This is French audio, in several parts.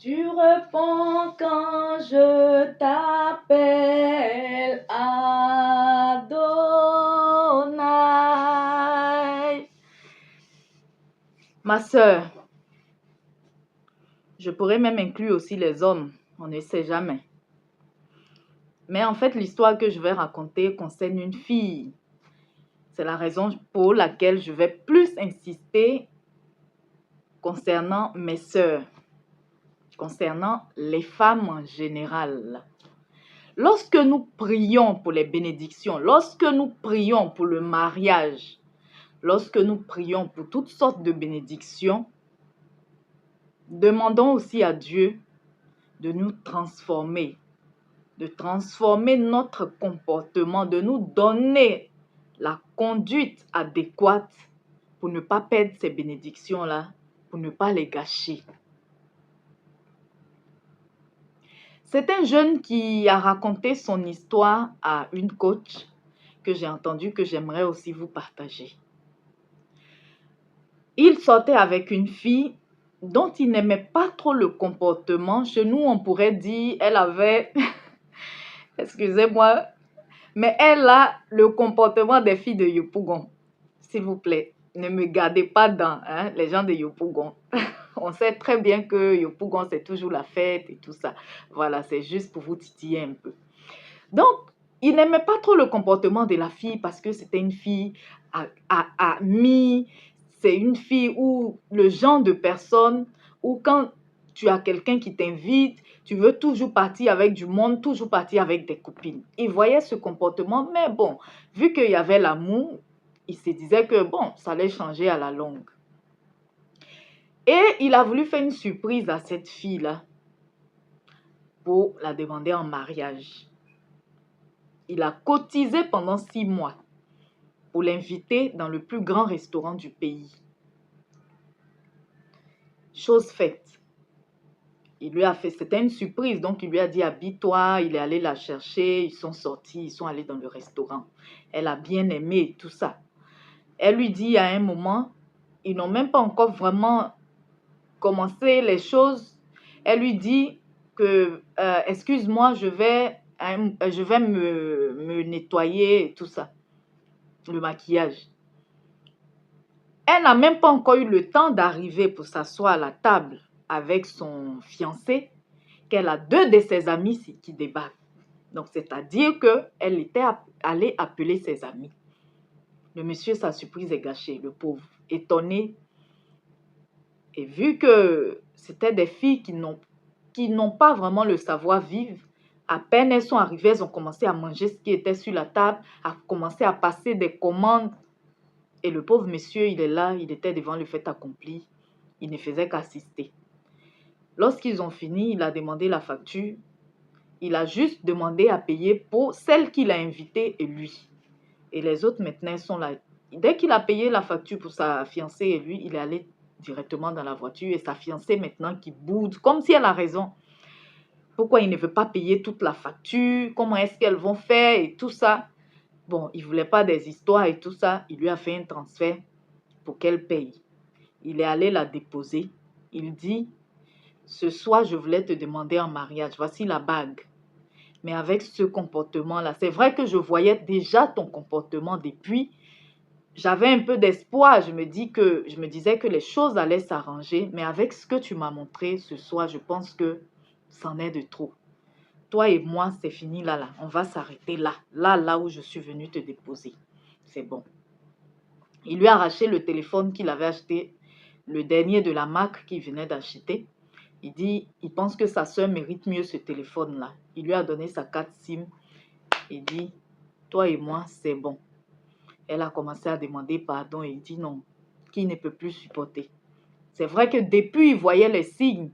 Tu réponds quand je t'appelle Adonai. Ma sœur, je pourrais même inclure aussi les hommes, on ne sait jamais. Mais en fait, l'histoire que je vais raconter concerne une fille. C'est la raison pour laquelle je vais plus insister concernant mes sœurs, concernant les femmes en général. Lorsque nous prions pour les bénédictions, lorsque nous prions pour le mariage, lorsque nous prions pour toutes sortes de bénédictions, demandons aussi à Dieu de nous transformer, de transformer notre comportement, de nous donner la conduite adéquate pour ne pas perdre ces bénédictions-là, pour ne pas les gâcher. C'est un jeune qui a raconté son histoire à une coach que j'ai entendue, que j'aimerais aussi vous partager. Il sortait avec une fille dont il n'aimait pas trop le comportement. Chez nous, on pourrait dire, elle avait, excusez-moi, mais elle a le comportement des filles de Yopougon. S'il vous plaît, ne me gardez pas dans les gens de Yopougon. On sait très bien que Yopougon, c'est toujours la fête et tout ça. Voilà, c'est juste pour vous titiller un peu. Donc, il n'aimait pas trop le comportement de la fille parce que c'était une fille amie. C'est une fille où le genre de personne où quand tu as quelqu'un qui t'invite, tu veux toujours partir avec du monde, toujours partir avec des copines. Il voyait ce comportement, mais bon, vu qu'il y avait l'amour, il se disait que bon, ça allait changer à la longue. Et il a voulu faire une surprise à cette fille-là pour la demander en mariage. Il a cotisé pendant 6 mois pour l'inviter dans le plus grand restaurant du pays. Chose faite. Il lui a fait, c'était une surprise, donc il lui a dit habille-toi, il est allé la chercher, ils sont sortis, ils sont allés dans le restaurant. Elle a bien aimé tout ça. Elle lui dit à un moment, ils n'ont même pas encore vraiment commencé les choses. Elle lui dit que, excuse-moi, je vais me nettoyer et tout ça, le maquillage. Elle n'a même pas encore eu le temps d'arriver pour s'asseoir à la table avec son fiancé, qu'elle a 2 de ses amis qui débarquent. Donc, c'est-à-dire qu'elle était allée appeler ses amis. Le monsieur, sa surprise est gâchée, le pauvre, étonné. Et vu que c'était des filles qui n'ont pas vraiment le savoir-vivre, à peine elles sont arrivées, elles ont commencé à manger ce qui était sur la table, à commencer à passer des commandes. Et le pauvre monsieur, il est là, il était devant le fait accompli. Il ne faisait qu'assister. Lorsqu'ils ont fini, il a demandé la facture. Il a juste demandé à payer pour celle qu'il a invitée et lui. Et les autres maintenant sont là. Dès qu'il a payé la facture pour sa fiancée et lui, il est allé directement dans la voiture. Et sa fiancée maintenant qui boude, comme si elle a raison. Pourquoi il ne veut pas payer toute la facture? Comment est-ce qu'elles vont faire et tout ça? Bon, il ne voulait pas des histoires et tout ça. Il lui a fait un transfert pour qu'elle paye. Il est allé la déposer. Il dit, ce soir, je voulais te demander en mariage. Voici la bague. Mais avec ce comportement-là, c'est vrai que je voyais déjà ton comportement depuis. J'avais un peu d'espoir. Je me disais que les choses allaient s'arranger. Mais avec ce que tu m'as montré ce soir, je pense que c'en est de trop. Toi et moi, c'est fini là. On va s'arrêter là. Là où je suis venue te déposer. C'est bon. Il lui a arraché le téléphone qu'il avait acheté, le dernier de la marque qu'il venait d'acheter. Il pense que sa soeur mérite mieux ce téléphone-là. Il lui a donné sa carte SIM. Il dit, toi et moi, c'est bon. Elle a commencé à demander pardon et il dit non, qu'il ne peut plus supporter. C'est vrai que depuis, il voyait les signes,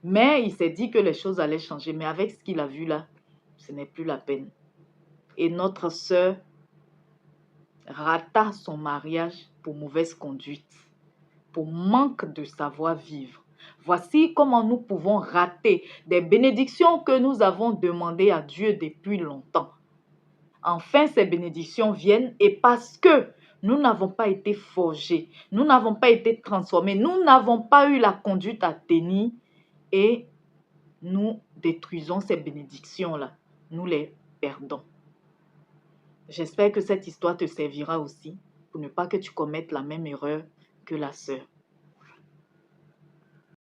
mais il s'est dit que les choses allaient changer. Mais avec ce qu'il a vu là, ce n'est plus la peine. Et notre soeur rata son mariage pour mauvaise conduite, pour manque de savoir-vivre. Voici comment nous pouvons rater des bénédictions que nous avons demandées à Dieu depuis longtemps. Enfin, ces bénédictions viennent et parce que nous n'avons pas été forgés, nous n'avons pas été transformés, nous n'avons pas eu la conduite à tenir et nous détruisons ces bénédictions-là. Nous les perdons. J'espère que cette histoire te servira aussi pour ne pas que tu commettes la même erreur que la sœur.